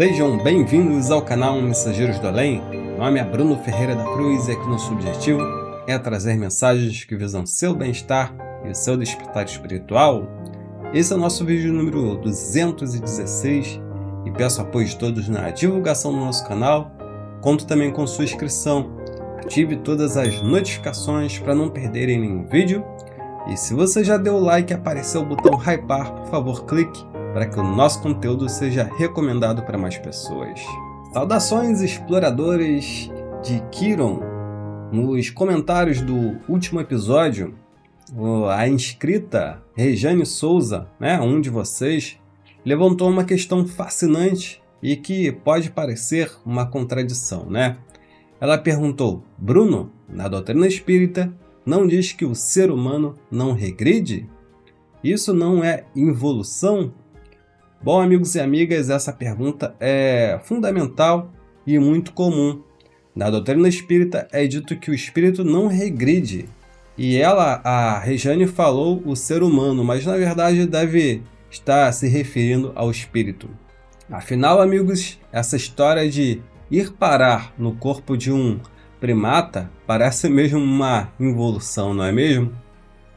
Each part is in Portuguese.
Sejam bem-vindos ao canal Mensageiros do Além. Meu nome é Bruno Ferreira da Cruz e aqui nosso objetivo é trazer mensagens que visam seu bem-estar e o seu despertar espiritual. Esse é o nosso vídeo número 216 e peço apoio de todos na divulgação do nosso canal. Conto também com sua inscrição. Ative todas as notificações para não perderem nenhum vídeo. E se você já deu o like e apareceu o botão hypar, por favor clique para que o nosso conteúdo seja recomendado para mais pessoas. Saudações exploradores de Quiron. Nos comentários do último episódio, a inscrita Rejane Souza, um de vocês, levantou uma questão fascinante e que pode parecer uma contradição, Ela perguntou: Bruno, na doutrina espírita, não diz que o ser humano não regride? Isso não é involução? Bom, amigos e amigas, essa pergunta é fundamental e muito comum. Na doutrina espírita é dito que o espírito não regride. E a Rejane falou o ser humano, mas na verdade deve estar se referindo ao espírito. Afinal, amigos, essa história de ir parar no corpo de um primata parece mesmo uma involução, não é mesmo?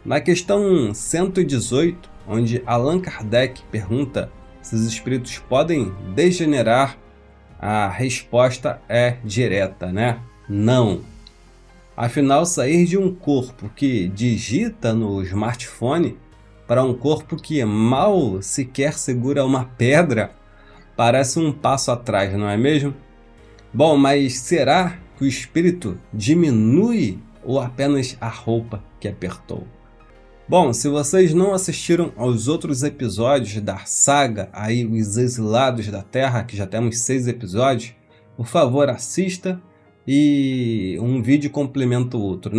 Na questão 118, onde Allan Kardec pergunta se os espíritos podem degenerar, a resposta é direta, Não. Afinal, sair de um corpo que digita no smartphone para um corpo que mal sequer segura uma pedra parece um passo atrás, não é mesmo? Bom, mas será que o espírito diminui ou apenas a roupa que apertou? Bom, se vocês não assistiram aos outros episódios da saga Os Exilados da Terra, que já temos 6 episódios, por favor assista e um vídeo complementa o outro,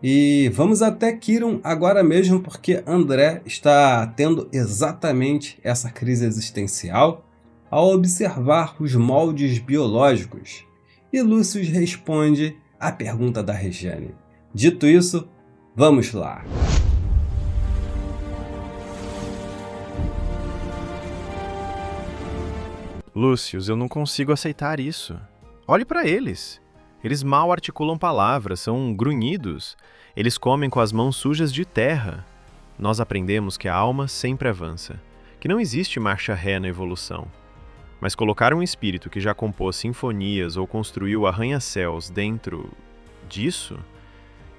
E vamos até Quiron agora mesmo, porque André está tendo exatamente essa crise existencial ao observar os moldes biológicos. E Lúcio responde à pergunta da Rejane. Dito isso, vamos lá. Lúcius, eu não consigo aceitar isso. Olhe para eles. Eles mal articulam palavras, são grunhidos. Eles comem com as mãos sujas de terra. Nós aprendemos que a alma sempre avança, que não existe marcha ré na evolução. Mas colocar um espírito que já compôs sinfonias ou construiu arranha-céus dentro disso?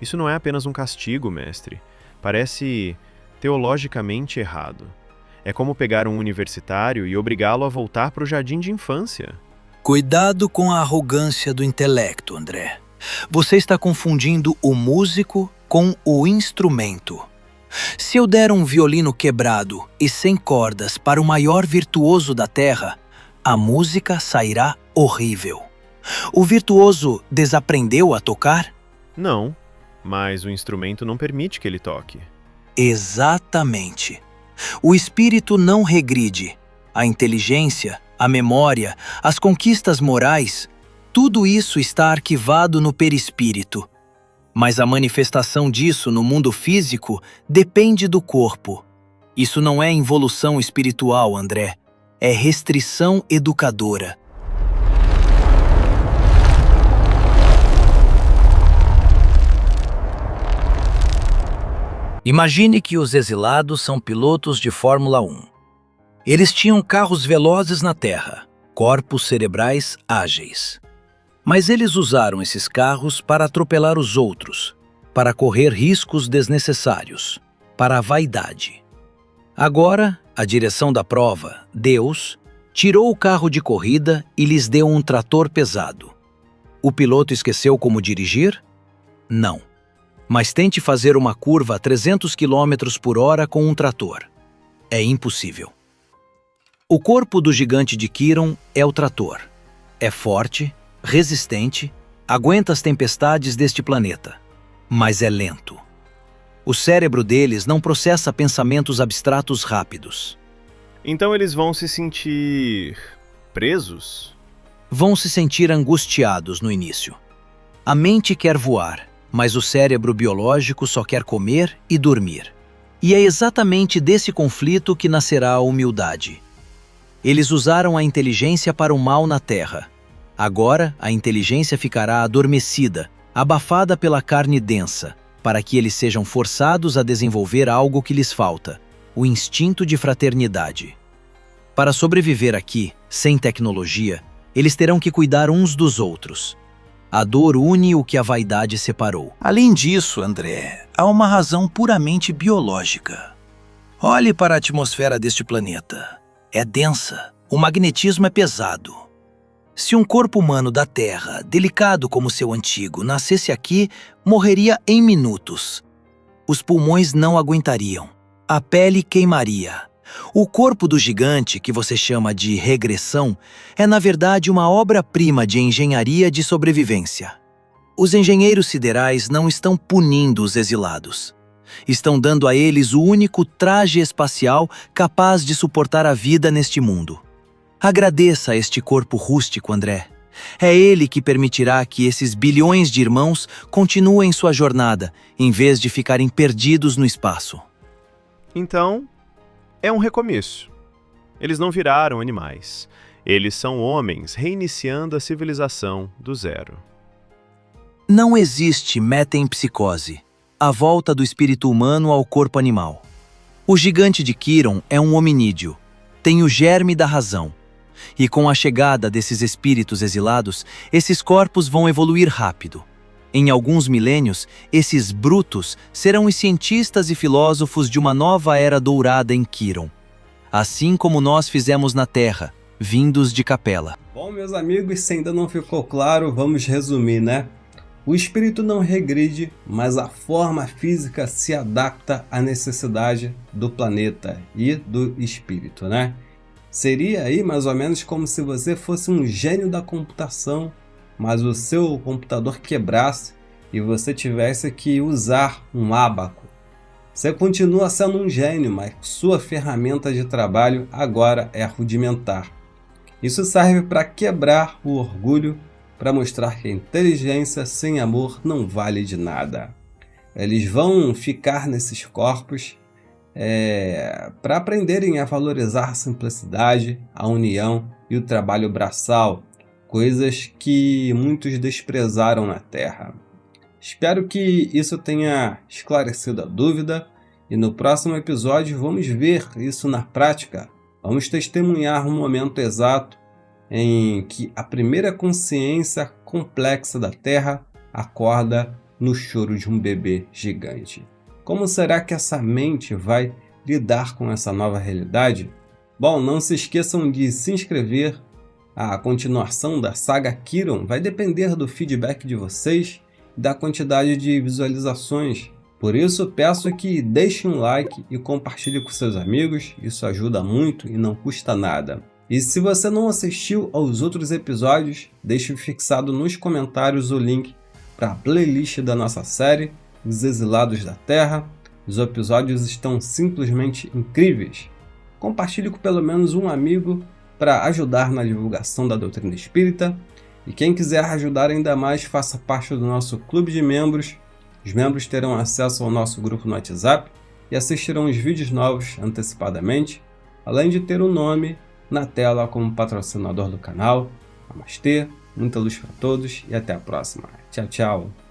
Isso não é apenas um castigo, mestre. Parece teologicamente errado. É como pegar um universitário e obrigá-lo a voltar para o jardim de infância. Cuidado com a arrogância do intelecto, André. Você está confundindo o músico com o instrumento. Se eu der um violino quebrado e sem cordas para o maior virtuoso da Terra, a música sairá horrível. O virtuoso desaprendeu a tocar? Não, mas o instrumento não permite que ele toque. Exatamente. O espírito não regride. A inteligência, a memória, as conquistas morais, tudo isso está arquivado no perispírito. Mas a manifestação disso no mundo físico depende do corpo. Isso não é involução espiritual, André. É restrição educadora. Imagine que os exilados são pilotos de Fórmula 1. Eles tinham carros velozes na Terra, corpos cerebrais ágeis. Mas eles usaram esses carros para atropelar os outros, para correr riscos desnecessários, para a vaidade. Agora, a direção da prova, Deus, tirou o carro de corrida e lhes deu um trator pesado. O piloto esqueceu como dirigir? Não. Mas tente fazer uma curva a 300 km por hora com um trator. É impossível. O corpo do gigante de Quiron é o trator. É forte, resistente, aguenta as tempestades deste planeta, mas é lento. O cérebro deles não processa pensamentos abstratos rápidos. Então eles vão se sentir presos? Vão se sentir angustiados no início. A mente quer voar, mas o cérebro biológico só quer comer e dormir. E é exatamente desse conflito que nascerá a humildade. Eles usaram a inteligência para o mal na Terra. Agora, a inteligência ficará adormecida, abafada pela carne densa, para que eles sejam forçados a desenvolver algo que lhes falta: o instinto de fraternidade. Para sobreviver aqui, sem tecnologia, eles terão que cuidar uns dos outros. A dor une o que a vaidade separou. Além disso, André, há uma razão puramente biológica. Olhe para a atmosfera deste planeta. É densa, o magnetismo é pesado. Se um corpo humano da Terra, delicado como seu antigo, nascesse aqui, morreria em minutos. Os pulmões não aguentariam. A pele queimaria. O corpo do gigante, que você chama de regressão, é na verdade uma obra-prima de engenharia de sobrevivência. Os engenheiros siderais não estão punindo os exilados. Estão dando a eles o único traje espacial capaz de suportar a vida neste mundo. Agradeça a este corpo rústico, André. É ele que permitirá que esses bilhões de irmãos continuem sua jornada, em vez de ficarem perdidos no espaço. Então, é um recomeço. Eles não viraram animais. Eles são homens reiniciando a civilização do zero. Não existe metempsicose, a volta do espírito humano ao corpo animal. O gigante de Quiron é um hominídeo, tem o germe da razão. E com a chegada desses espíritos exilados, esses corpos vão evoluir rápido. Em alguns milênios, esses brutos serão os cientistas e filósofos de uma nova era dourada em Quiron. Assim como nós fizemos na Terra, vindos de Capela. Bom, meus amigos, se ainda não ficou claro, vamos resumir, né? O espírito não regride, mas a forma física se adapta à necessidade do planeta e do espírito, né? Seria aí mais ou menos como se você fosse um gênio da computação, mas o seu computador quebrasse e você tivesse que usar um ábaco. Você continua sendo um gênio, mas sua ferramenta de trabalho agora é rudimentar. Isso serve para quebrar o orgulho, para mostrar que a inteligência sem amor não vale de nada. Eles vão ficar nesses corpos para aprenderem a valorizar a simplicidade, a união e o trabalho braçal, coisas que muitos desprezaram na Terra. Espero que isso tenha esclarecido a dúvida e no próximo episódio vamos ver isso na prática. Vamos testemunhar um momento exato em que a primeira consciência complexa da Terra acorda no choro de um bebê gigante. Como será que essa mente vai lidar com essa nova realidade? Bom, não se esqueçam de se inscrever. A continuação da saga Quiron vai depender do feedback de vocês e da quantidade de visualizações. Por isso, peço que deixem um like e compartilhe com seus amigos. Isso ajuda muito e não custa nada. E se você não assistiu aos outros episódios, deixe fixado nos comentários o link para a playlist da nossa série Os Exilados da Terra. Os episódios estão simplesmente incríveis. Compartilhe com pelo menos um amigo para ajudar na divulgação da doutrina espírita. E quem quiser ajudar ainda mais, faça parte do nosso clube de membros. Os membros terão acesso ao nosso grupo no WhatsApp e assistirão os vídeos novos antecipadamente, além de ter o nome na tela como patrocinador do canal. Namastê, muita luz para todos e até a próxima. Tchau, tchau.